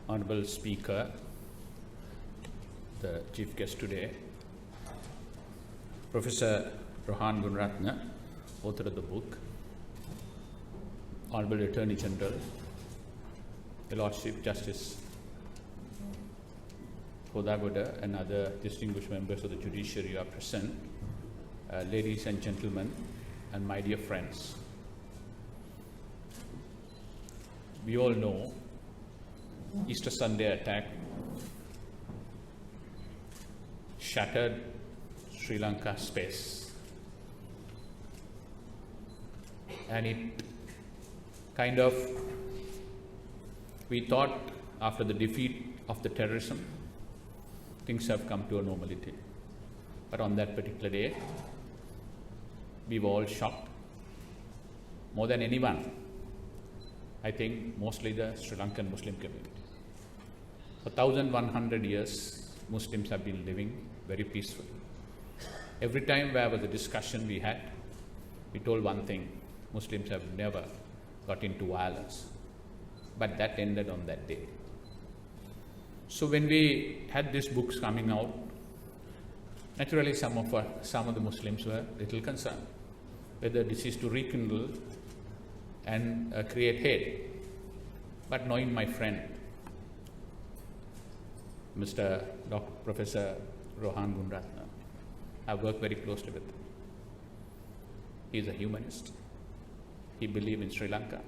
Honorable Speaker, the chief guest today, Professor Rohan Gunaratna, author of the book, Honorable Attorney General, Your Lordship Justice Kodagoda and other distinguished members of the judiciary are present, ladies and gentlemen, and my dear friends. We all know Easter Sunday attack shattered Sri Lanka space, and it kind of, we thought after the defeat of the terrorism, things have come to a normality. But on that particular day, we were all shocked. More than anyone, I think mostly the Sri Lankan Muslim community. For 1,100 years, Muslims have been living very peacefully. Every time there was a discussion we had, we told one thing: Muslims have never got into violence. But that ended on that day. So when we had these books coming out, naturally some of the Muslims were a little concerned whether this is to rekindle and create hate. But knowing my friend, Mr. Dr. Professor Rohan Gunaratna, I've worked very closely with him. He's a humanist. He believes in Sri Lanka.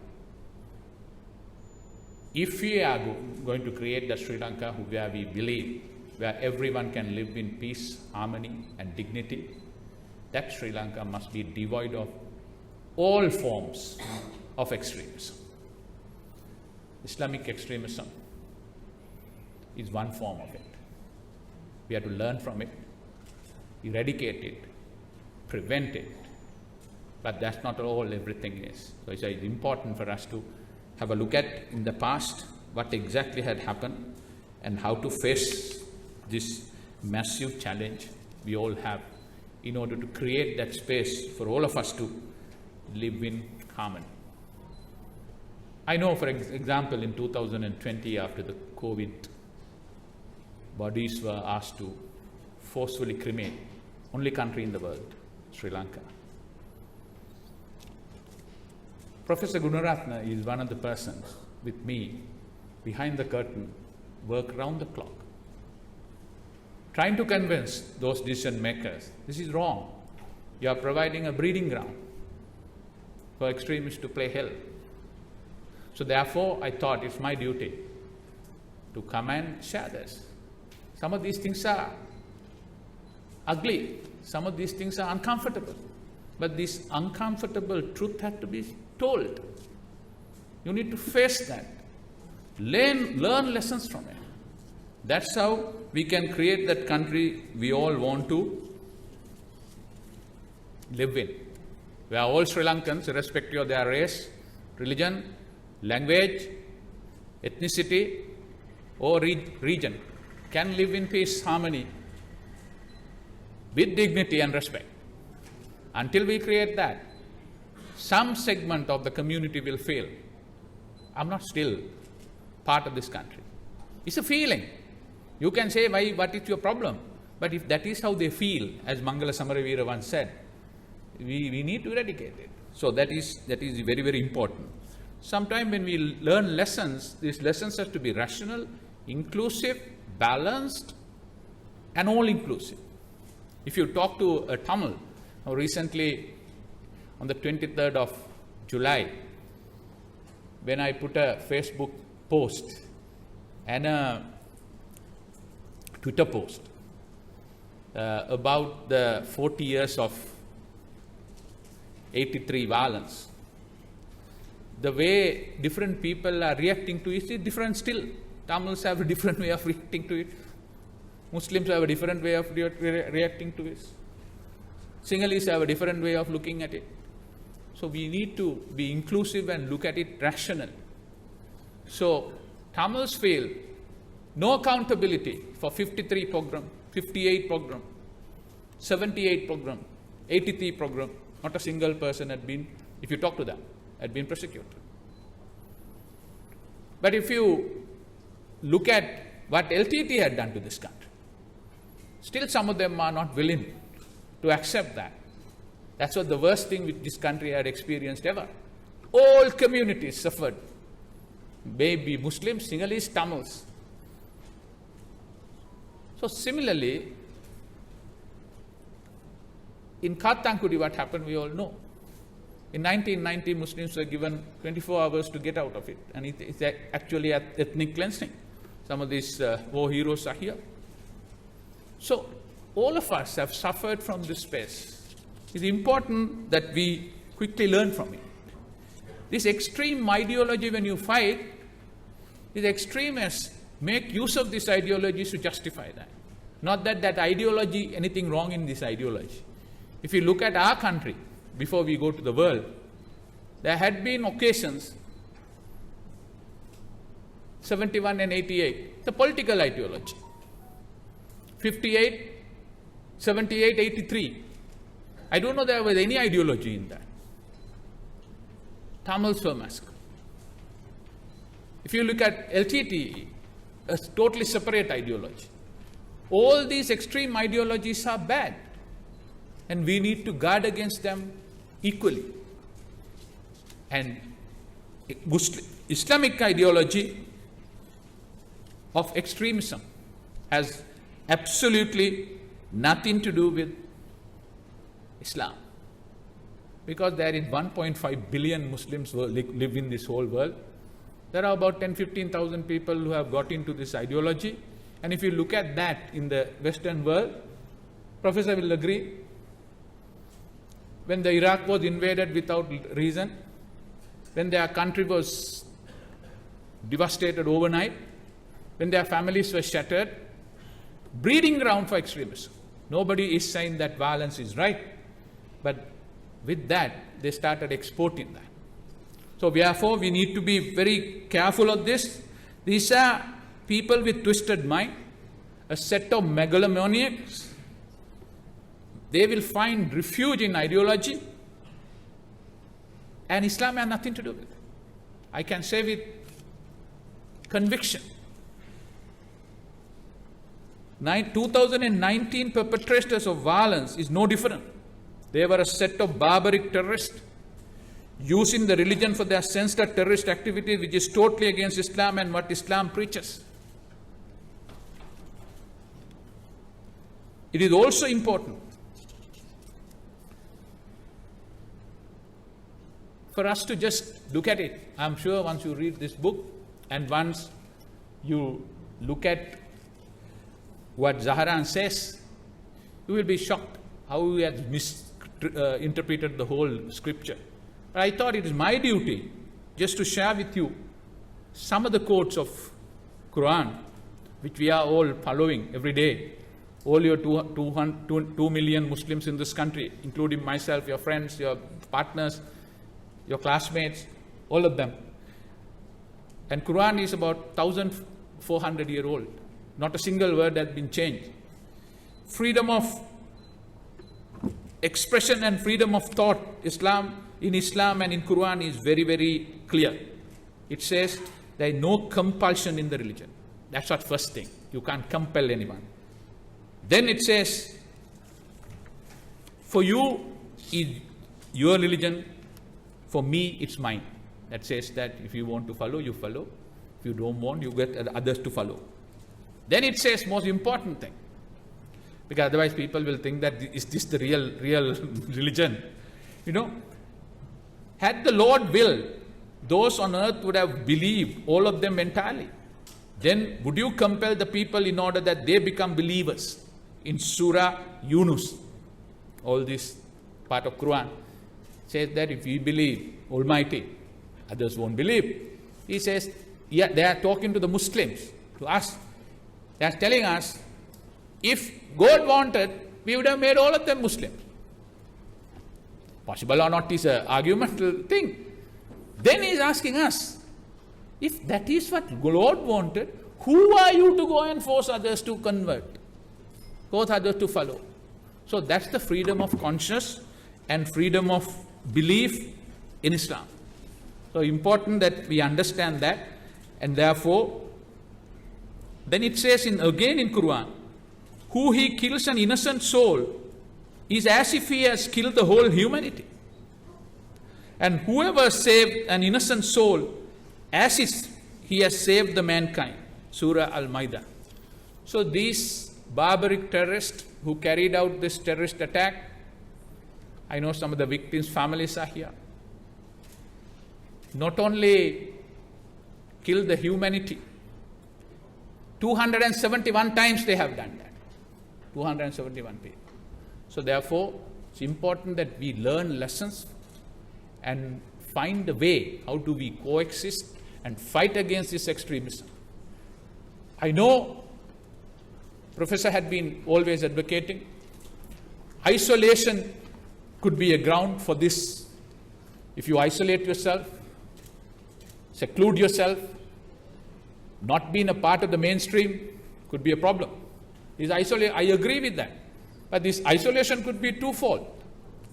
If we are going to create the Sri Lanka where we believe, where everyone can live in peace, harmony and dignity, that Sri Lanka must be devoid of all forms of extremism. Islamic extremism is one form of it. We have to learn from it, eradicate it, prevent it. But that's not all everything is. So it's important for us to have a look at in the past what exactly had happened and how to face this massive challenge we all have in order to create that space for all of us to live in harmony. I know, for example, in 2020, after the COVID, bodies were asked to forcefully cremate, only country in the world, Sri Lanka. Professor Gunaratna is one of the persons with me behind the curtain, work round the clock, trying to convince those decision makers, this is wrong. You are providing a breeding ground for extremists to play hell. So therefore, I thought it's my duty to come and share this. Some of these things are ugly. Some of these things are uncomfortable. But this uncomfortable truth had to be told. You need to face that. Learn lessons from it. That's how we can create that country we all want to live in. We are all Sri Lankans, irrespective of their race, religion, language, ethnicity, or region, can live in peace, harmony, with dignity and respect. Until we create that, some segment of the community will feel, I'm not still part of this country. It's a feeling. You can say, why, what is your problem? But if that is how they feel, as Mangala Samaravira once said, we need to eradicate it. So that is very, very important. Sometimes when we learn lessons, these lessons have to be rational, inclusive, balanced, and all-inclusive. If you talk to a Tamil, recently on the 23rd of July, when I put a Facebook post and a Twitter post about the 40 years of 83 violence, the way different people are reacting to it is different still. Tamils have a different way of reacting to it. Muslims have a different way of reacting to it. Sinhalese have a different way of looking at it. So we need to be inclusive and look at it rationally. So Tamils feel no accountability for 53 program, 58 program, 78 program, 83 program. Not a single person had been, if you talk to them, had been prosecuted. But if you look at what LTT had done to this country. Still some of them are not willing to accept that. That's what the worst thing which this country had experienced ever. All communities suffered. Maybe Muslims, Sinhalese, Tamils. So similarly, in Kathankudi what happened we all know. In 1990, Muslims were given 24 hours to get out of it, and it's actually ethnic cleansing. Some of these war heroes are here. So all of us have suffered from this space. It's important that we quickly learn from it. This extreme ideology, when you fight, these extremists make use of these ideologies to justify that. Not that that ideology, anything wrong in this ideology. If you look at our country, before we go to the world, there had been occasions, 71 and 88, the political ideology. 58, 78, 83. I don't know there was any ideology in that. Tamils were massacred. If you look at LTT, a totally separate ideology. All these extreme ideologies are bad, and we need to guard against them equally. And Islamic ideology of extremism has absolutely nothing to do with Islam. Because there is 1.5 billion Muslims who live in this whole world. There are about 10,000-15,000 people who have got into this ideology. And if you look at that in the Western world, Professor will agree, when the Iraq was invaded without reason, when their country was devastated overnight, when their families were shattered, breeding ground for extremism. Nobody is saying that violence is right, but with that, they started exporting that. So therefore, we need to be very careful of this. These are people with twisted mind, a set of megalomaniacs. They will find refuge in ideology, and Islam has nothing to do with it. I can say with conviction. 2019 perpetrators of violence is no different. They were a set of barbaric terrorists using the religion for their sinister terrorist activity, which is totally against Islam and what Islam preaches. It is also important for us to just look at it. I'm sure once you read this book and once you look at what Zaharan says, you will be shocked how he has misinterpreted the whole scripture. But I thought it is my duty just to share with you some of the quotes of Quran, which we are all following every day. All your 2 million Muslims in this country, including myself, your friends, your partners, your classmates, all of them. And Quran is about 1,400 years old. Not a single word has been changed. Freedom of expression and freedom of thought, in Islam and in Quran is very, very clear. It says there is no compulsion in the religion. That's what first thing. You can't compel anyone. Then it says, for you is your religion, for me it's mine. That says that if you want to follow, you follow. If you don't want, you get others to follow. Then it says most important thing, because otherwise people will think that is this the real religion? You know, had the Lord willed, those on earth would have believed, all of them entirely. Then would you compel the people in order that they become believers? In Surah Yunus, all this part of Quran says that if we believe Almighty, others won't believe. He says, yeah, they are talking to the Muslims, to us. They are telling us, if God wanted, we would have made all of them Muslims. Possible or not is an argumental thing. Then he is asking us, if that is what God wanted, who are you to go and force others to convert? Force others to follow. So that's the freedom of conscience and freedom of belief in Islam. So important that we understand that, and therefore Then it says again in Quran, who he kills an innocent soul is as if he has killed the whole humanity. And whoever saved an innocent soul, as if he has saved the mankind. Surah Al-Maidah. So these barbaric terrorists who carried out this terrorist attack, I know some of the victims' families are here, not only killed the humanity, 271 times they have done that. 271 people. So therefore, it's important that we learn lessons and find a way how do we coexist and fight against this extremism. I know Professor had been always advocating isolation could be a ground for this. If you isolate yourself, seclude yourself, not being a part of the mainstream could be a problem. I agree with that. But this isolation could be twofold.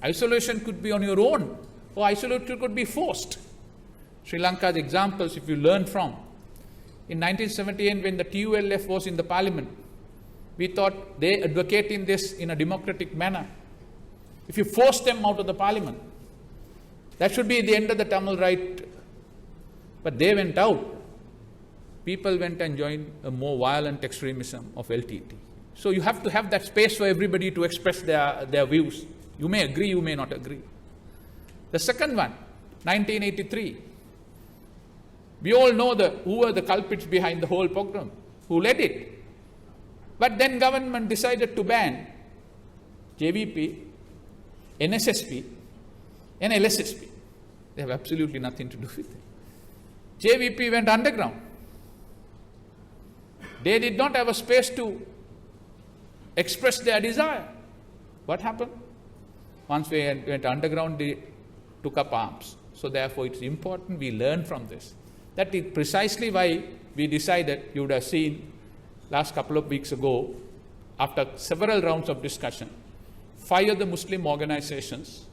Isolation could be on your own, or isolation could be forced. Sri Lanka's examples, if you learn from, in 1978 when the TULF was in the parliament, we thought they advocating this in a democratic manner. If you force them out of the parliament, that should be the end of the Tamil right. But they went out. People went and joined a more violent extremism of LTT. So you have to have that space for everybody to express their views. You may agree, you may not agree. The second one, 1983. We all know who were the culprits behind the whole program, who led it. But then government decided to ban JVP, NSSP, and LSSP. They have absolutely nothing to do with it. JVP went underground. They did not have a space to express their desire. What happened? Once we went underground, they took up arms. So therefore, it's important we learn from this. That is precisely why we decided, you would have seen last couple of weeks ago, after several rounds of discussion, 5 of the Muslim organizations,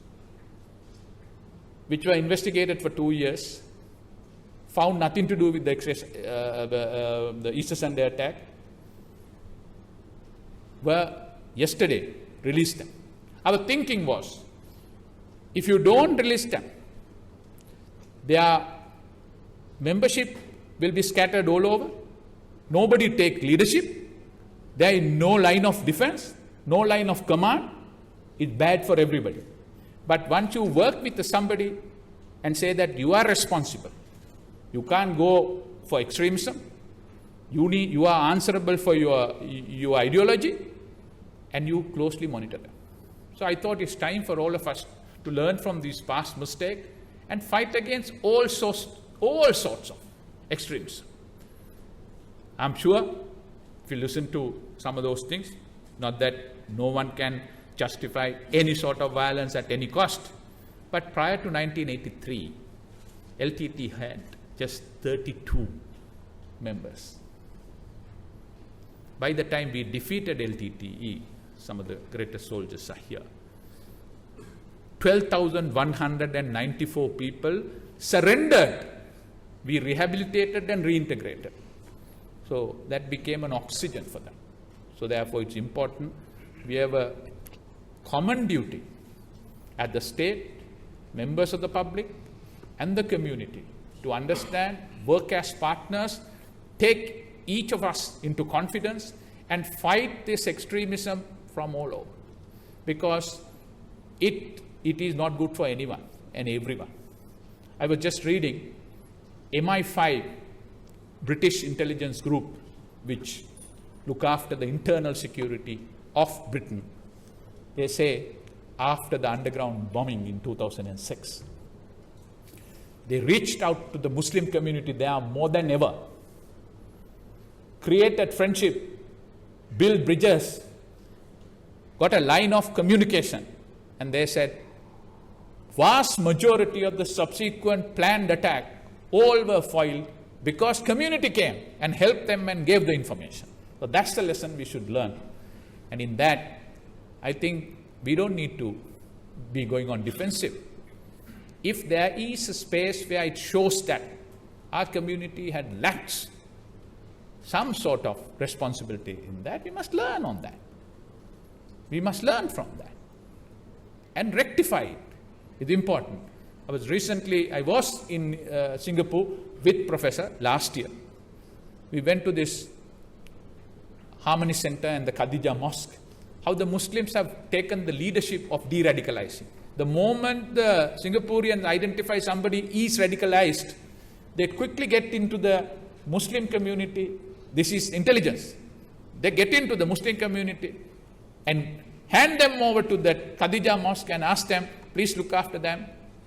which were investigated for 2 years, found nothing to do with the Easter Sunday attack, were yesterday released them. Our thinking was, if you don't release them, their membership will be scattered all over. Nobody take leadership. There is no line of defense, no line of command. It's bad for everybody. But once you work with somebody and say that you are responsible, you can't go for extremism, you are answerable for your ideology, and you closely monitor them. So I thought it's time for all of us to learn from these past mistakes and fight against all sorts of extremism. I'm sure if you listen to some of those things, not that no one can justify any sort of violence at any cost, but prior to 1983, LTT had just 32 members. By the time we defeated LTTE, some of the greatest soldiers are here. 12,194 people surrendered. We rehabilitated and reintegrated. So that became an oxygen for them. So therefore it's important we have a common duty at the state, members of the public and the community to understand, work as partners, take each of us into confidence and fight this extremism from all over. Because it is not good for anyone and everyone. I was just reading MI5, British intelligence group, which look after the internal security of Britain. They say after the underground bombing in 2006, they reached out to the Muslim community there more than ever, created friendship, built bridges, got a line of communication, and they said vast majority of the subsequent planned attack all were foiled because community came and helped them and gave the information. So that's the lesson we should learn. And in that, I think we don't need to be going on defensive. If there is a space where it shows that our community had lacked some sort of responsibility in that. We must learn on that. We must learn from that and rectify it. It's important. I was in Singapore with Professor last year. We went to this Harmony Center and the Khadija Mosque. How the Muslims have taken the leadership of de-radicalizing. The moment the Singaporeans identify somebody is radicalized, they quickly get into the Muslim community. This is intelligence. They get into the Muslim community and hand them over to the Khadija Mosque and ask them, please look after them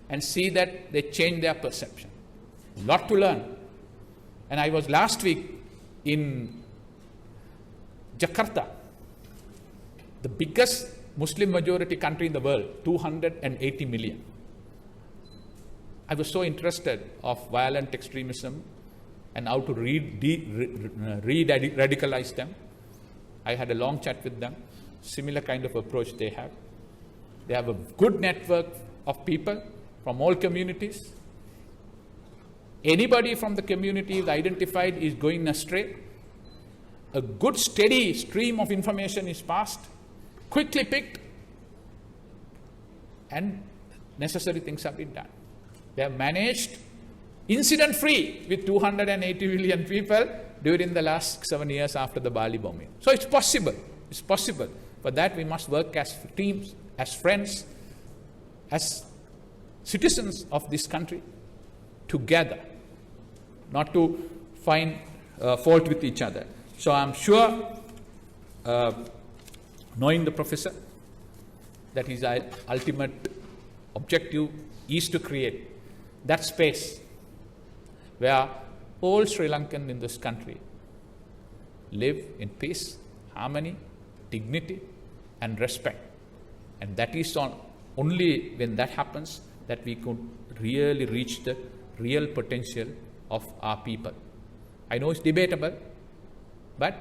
and see that they change their perception. A lot to learn. And I was last week in Jakarta, the biggest Muslim majority country in the world, 280 million. I was so interested of violent extremism and how to re-radicalize them. I had a long chat with them. Similar kind of approach they have. They have a good network of people from all communities. Anybody from the community is identified is going astray. A good steady stream of information is passed, quickly picked, and necessary things have been done. They have managed incident-free with 280 million people during the last 7 years after the Bali bombing. So it's possible. It's possible. For that we must work as teams, as friends, as citizens of this country, together, not to find fault with each other. So I'm sure, knowing the professor, that his ultimate objective is to create that space where all Sri Lankans in this country live in peace, harmony, dignity, and respect. And that is only when that happens that we could really reach the real potential of our people. I know it's debatable, but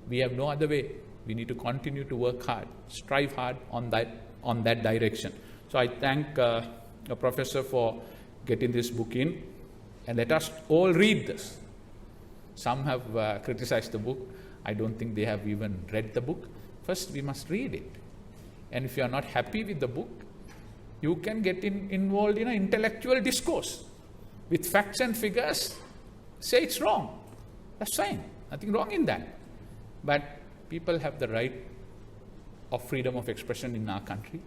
we have no other way. We need to continue to work hard, strive hard on that direction. So I thank the professor for getting this book in, and let us all read this. Some have criticized the book. I don't think they have even read the book. First, we must read it. And if you are not happy with the book, you can get involved in an intellectual discourse with facts and figures. Say it's wrong. That's fine. Nothing wrong in that. But people have the right of freedom of expression in our country.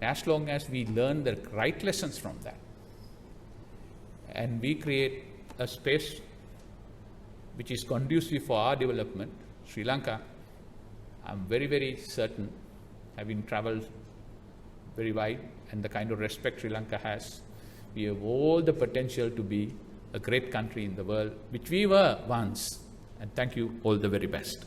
As long as we learn the right lessons from that, and we create a space which is conducive for our development, Sri Lanka, I'm very, very certain, having traveled very wide and the kind of respect Sri Lanka has, we have all the potential to be a great country in the world, which we were once. And thank you all the very best.